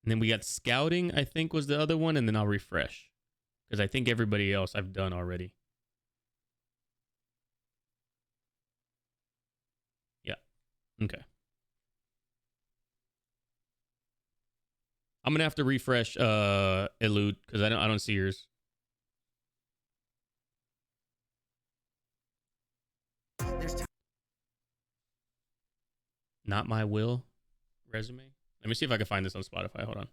And then we got scouting, I think was the other one. And then I'll refresh because I think everybody else I've done already. Yeah. Okay. I'm going to have to refresh Elude because I don't see yours. NotMyWill resume. Let me see if I can find this on Spotify. Hold on.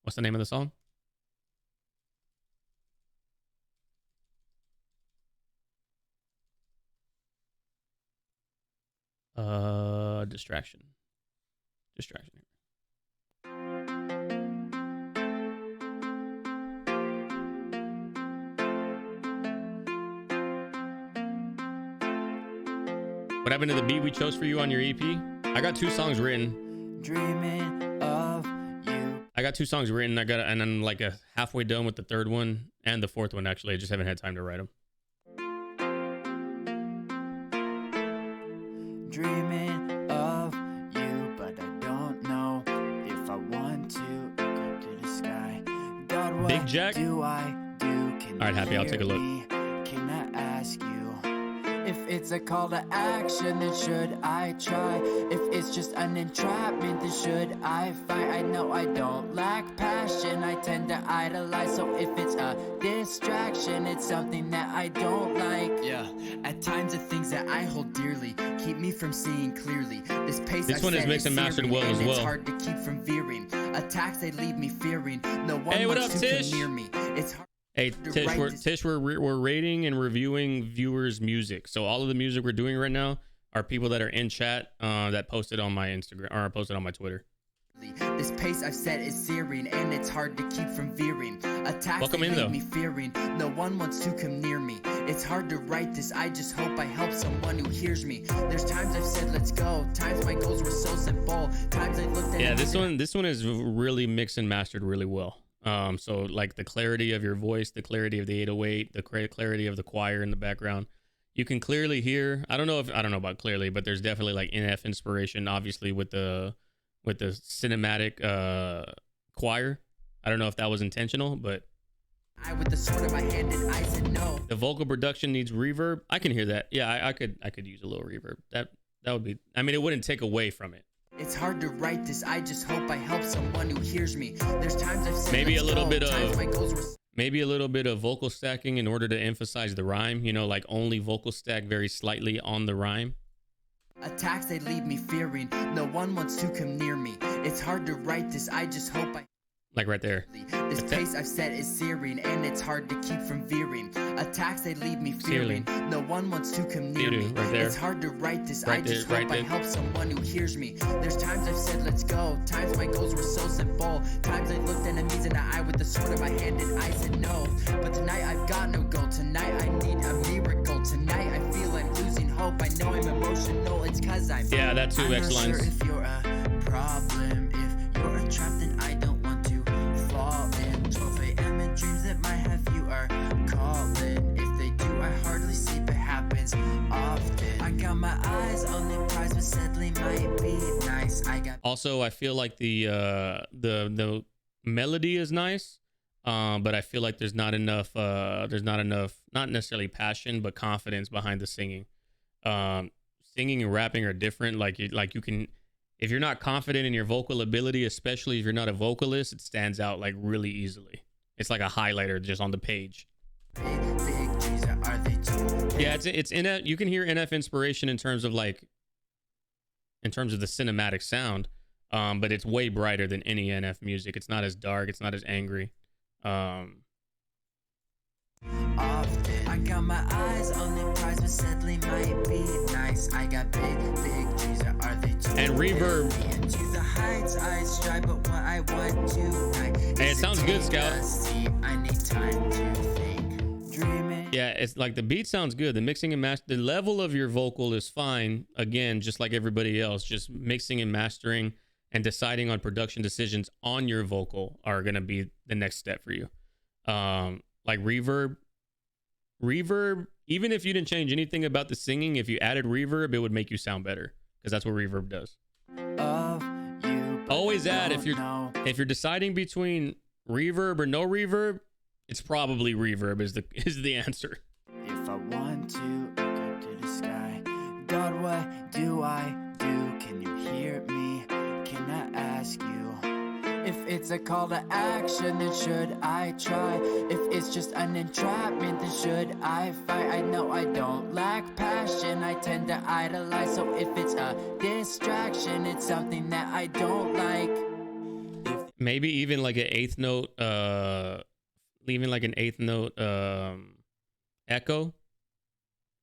What's the name of the song? Distraction. What happened to the beat we chose for you on your EP? I got 2 songs written. Dreaming of you. I got 2 songs written. And I'm like halfway done with the 3rd one and the 4th one. Actually, I just haven't had time to write them. Dreaming of you, but I don't know if I want to look up to the sky. God, what Big Jack? do I do? Can all right, Happy, I'll take a look. Can I ask you if it's a call to action, then should I try? If it's just an entrapment, then should I fight? I know I don't lack passion, I tend to idolize. So if it's a distraction, it's something that I don't like. Yeah, at times the things that I hold dearly keep me from seeing clearly. This one is mixed and mastered well as well. It's hard to keep from veering. Attacks, they leave me fearing. No one hey, what wants up, to Tish? come near me. It's hard. Hey, Tish, we're rating and reviewing viewers' music. So all of the music we're doing right now are people that are in chat that posted on my Instagram or posted on my Twitter. This pace I've set is searing, and it's hard to keep from veering. Attacks, welcome in, leave though. Me fearing. No one wants to come near me. It's hard to write this. I just hope I help someone who hears me. There's times I've said let's go. Times my goals were so simple. Times I looked at this one is really mixed and mastered really well. So like the clarity of your voice, the clarity of the 808, the clarity of the choir in the background, you can clearly hear. I don't know about clearly, but there's definitely like NF inspiration, obviously with the cinematic choir. I don't know if that was intentional, but I with the sword in my hand and I said no. The vocal production needs reverb. I can hear that. Yeah, I could use a little reverb. That would be. I mean, it wouldn't take away from it. It's hard to write this. I just hope I help someone who hears me. There's times I've said maybe a little bit of vocal stacking in order to emphasize the rhyme. You know, like only vocal stack very slightly on the rhyme. Attacks, they leave me fearing. No one wants to come near me. It's hard to write this. I just hope I. Like right there. This pace I've set is searing, and it's hard to keep from veering. Attacks, they leave me fearing. No one wants to come near me. Right there. It's hard to write this. Right I just there, hope I help someone who hears me. There's times I've said let's go. Times my goals were so simple. Times I looked enemies in the eye with the sword in my hand and I said no. But tonight I've got no goal. Tonight I need a miracle. Tonight I feel I'm losing hope. I know I'm emotional. It's cause I'm. Yeah, that too. X lines. Sure if you're a problem, if you're a trap, then I don't want to fall in. 12 a.m. in dreams that might have you are calling. If they do, I hardly sleep. It happens often. I got my eyes on the prize, but sadly might be nice. Also, I feel like the melody is nice, but I feel like there's not enough. Not necessarily passion, but confidence behind the singing. Singing and rapping are different. Like you can. If you're not confident in your vocal ability, especially if you're not a vocalist, it stands out like really easily. It's like a highlighter just on the page. Yeah, it's NF. You can hear NF inspiration in terms of the cinematic sound, but it's way brighter than any NF music. It's not as dark. It's not as angry. I got my eyes on the prize, but sadly might be nice. I got big dreams, are they too and reverb. To the heights I strive, but what I want tonight. Hey, it sounds good, Scout. I need time to think. Dreaming. Yeah, it's like the beat sounds good. The mixing and master, the level of your vocal is fine. Again, just like everybody else, just mixing and mastering and deciding on production decisions on your vocal are gonna be the next step for you. Like reverb, even if you didn't change anything about the singing, if you added reverb, it would make you sound better. because that's what reverb does. Of you, but Always I add, don't know. if you're deciding between reverb or no reverb, it's probably reverb is the answer. If I want to look up to the sky, God, what do I do? Can you hear me? Can I ask you? If it's a call to action, then should I try? If it's just an entrapment, then should I fight? I know I don't lack passion, I tend to idolize. So if it's a distraction, it's something that I don't like. Maybe even like an eighth note, leaving like an eighth note echo,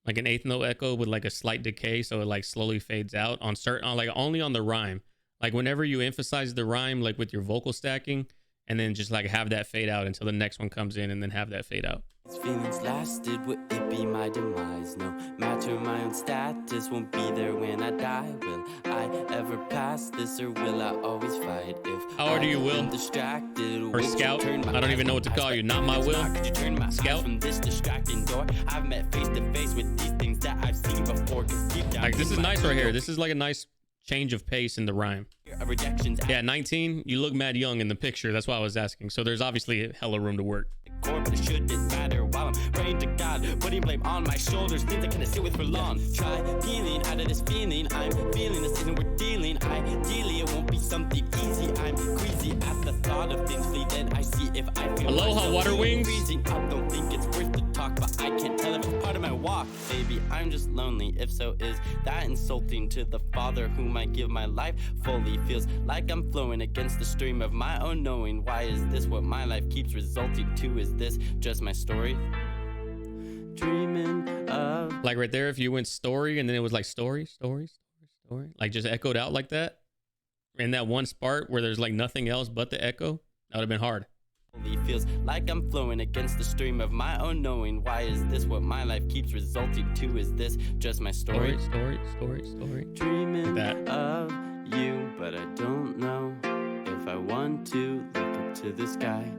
like an eighth note echo with like a slight decay, so it like slowly fades out on certain, like only on the rhyme. Like whenever you emphasize the rhyme, like with your vocal stacking, and then just like have that fade out until the next one comes in, and then have that fade out. These feelings lasted, would it be my demise? No matter my own status, won't be there when I die. Will I ever pass this, or will I always fight? If How old are you, Will? Distracted, Or Scout? I don't even know what to call you. Not my Will. Could you turn my Scout? eyes from this distracting door? I've met face to face with these things that I've seen before. 'Cause deep down Like this in is my nice right here. ego, This is like a nice change of pace in the rhyme. a rejection's Yeah, 19. You look mad young in the picture. That's why I was asking. So there's obviously hella room to work. core, but it shouldn't matter while I'm praying to God, putting blame on my shoulders, things I couldn't sit with for long. Try peeling out of this feeling I'm feeling, this isn't we're dealing. Ideally, it won't be something easy. I'm queasy at the thought of things flee, then I see if I feel Aloha, myself water wings. freezing. I don't think it's worth the talk, but I can't tell if it's part of my walk. Baby, I'm just lonely. If so, is that insulting to the Father whom I give my life fully? Feels like I'm flowing against the stream of my own knowing. Why is this what my life keeps resulting to? Is this just my story? Dreaming of Like right there, if you went story and then it was like story, like just echoed out like that, in that one part where there's like nothing else but the echo, that would have been hard. feels like I'm flowing against the stream of my own knowing. Why is this what my life keeps resulting to? Is this just my story? Story. Dreaming Like that. of you, but I don't know if I want to look up to the sky.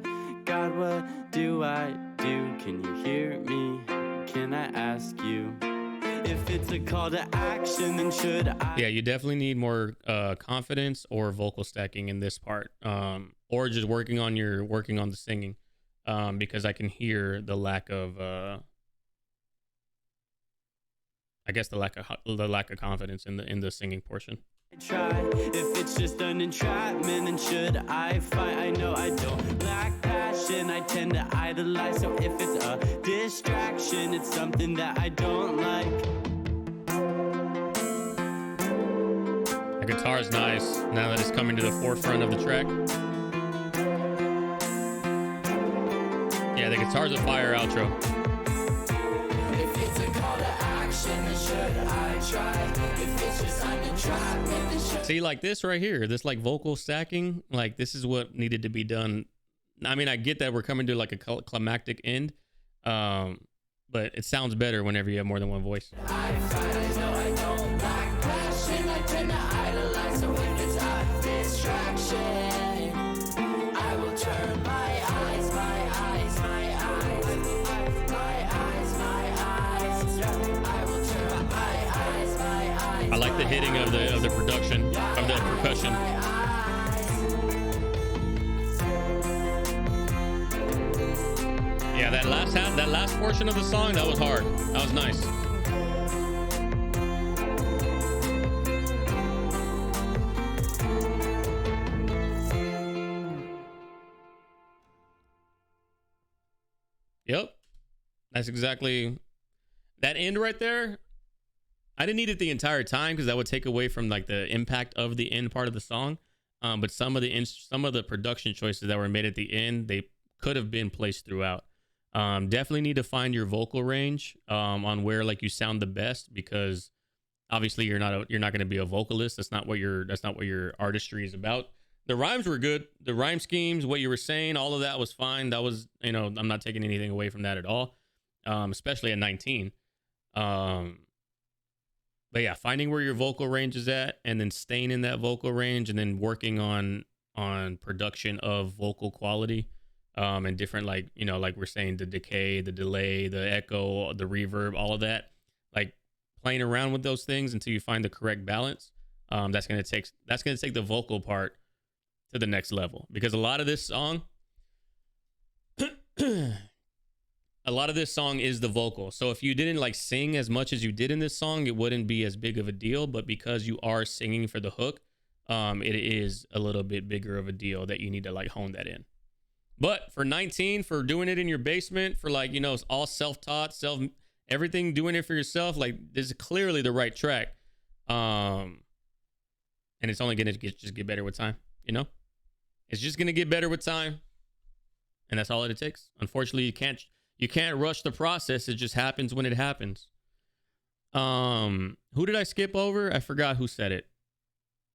God, what do I do? Can you hear me? Can I ask you? If it's a call to action, then should I? Yeah, you definitely need more confidence or vocal stacking in this part, or just working on the singing, because I can hear the lack of, I guess the lack of confidence in the singing portion. Try if it's just an entrapment, and should I fight? I know I don't lack passion, I tend to idolize. So if it's a distraction, it's something that I don't like. The guitar is nice now that it's coming to the forefront of the track. Yeah, the guitar's a fire outro. If it's a call to action, then should I try? If it's just an entrapment, then should See, like this right here, this like vocal stacking, like this is what needed to be done. I mean, I get that we're coming to like a climactic end, but it sounds better whenever you have more than one voice. I fight? I know I don't lack passion, I tend to idolize. So if it's a distraction, I will turn my eyes. I will turn my eyes. I like the hitting of the production, of the percussion. Yeah, that last portion of the song, that was hard. That was nice. Yep. That's exactly that end right there. I didn't need it the entire time because that would take away from like the impact of the end part of the song. But some of the production choices that were made at the end, they could have been placed throughout. Definitely need to find your vocal range on where like you sound the best, because obviously you're not going to be a vocalist. That's not what your artistry is about. The rhymes were good. The rhyme schemes, what you were saying, all of that was fine. That was, I'm not taking anything away from that at all. Especially at 19. But yeah, finding where your vocal range is at and then staying in that vocal range and then working on production of vocal quality, and different, like, like we're saying, the decay, the delay, the echo, the reverb, all of that, like playing around with those things until you find the correct balance. That's gonna take the vocal part to the next level, because a lot of this song is the vocal. So if you didn't like sing as much as you did in this song, it wouldn't be as big of a deal. But because you are singing for the hook, it is a little bit bigger of a deal that you need to like hone that in. But for 19, for doing it in your basement, for like, you know, it's all self-taught, everything, doing it for yourself, like this is clearly the right track. And it's only gonna just get better with time, you know? It's just gonna get better with time. And that's all it takes. Unfortunately, you can't rush the process. It just happens when it happens. Who did I skip over? I forgot who said it.